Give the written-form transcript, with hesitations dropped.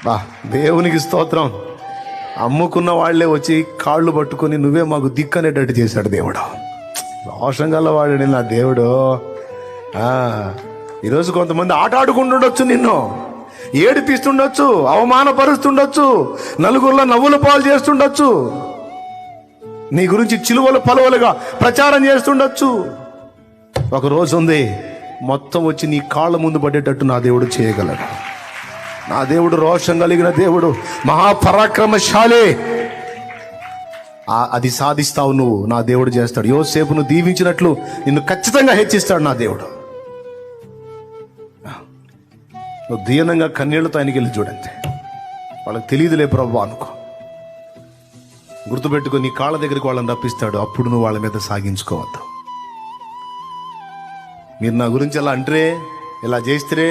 బా దేవునికి స్తోత్రం. అమ్ముకున్న వాళ్ళే వచ్చి కాళ్ళు పట్టుకొని నువ్వే మాకు దిక్కనేటట్టు చేశాడు దేవుడు. రోషం గల వాడు నా దేవుడు. ఈరోజు కొంతమంది ఆట ఆడుకుంటుండొచ్చు, నిన్ను ఏడిపిస్తుండొచ్చు, అవమానపరుస్తుండొచ్చు, నలుగురిలో నవ్వుల పాలు చేస్తుండొచ్చు, నీ గురించి చిలువలు పలువలుగా ప్రచారం చేస్తుండొచ్చు. ఒక రోజు ఉంది, మొత్తం వచ్చి నీ కాళ్ళ ముందు పడేటట్టు నా దేవుడు చేయగలడు. నా దేవుడు రోషం కలిగిన దేవుడు, మహాపరాక్రమశాలి. అది సాధిస్తావు నువ్వు, నా దేవుడు చేస్తాడు. యోసేపును దీవించినట్లు నిన్ను ఖచ్చితంగా హెచ్చిస్తాడు నా దేవుడు. నువ్వు దీనంగా కన్నీళ్లతో ఆయనకి వెళ్ళి చూడంతే. వాళ్ళకి తెలియదులే ప్రభు అనుకో. గుర్తుపెట్టుకో, నీ కాళ్ళ దగ్గరికి వాళ్ళని రప్పిస్తాడు. అప్పుడు నువ్వు వాళ్ళ మీద సాగించుకోవద్దు. మీరు నా గురించి ఎలా అంటారే, ఇలా చేస్తే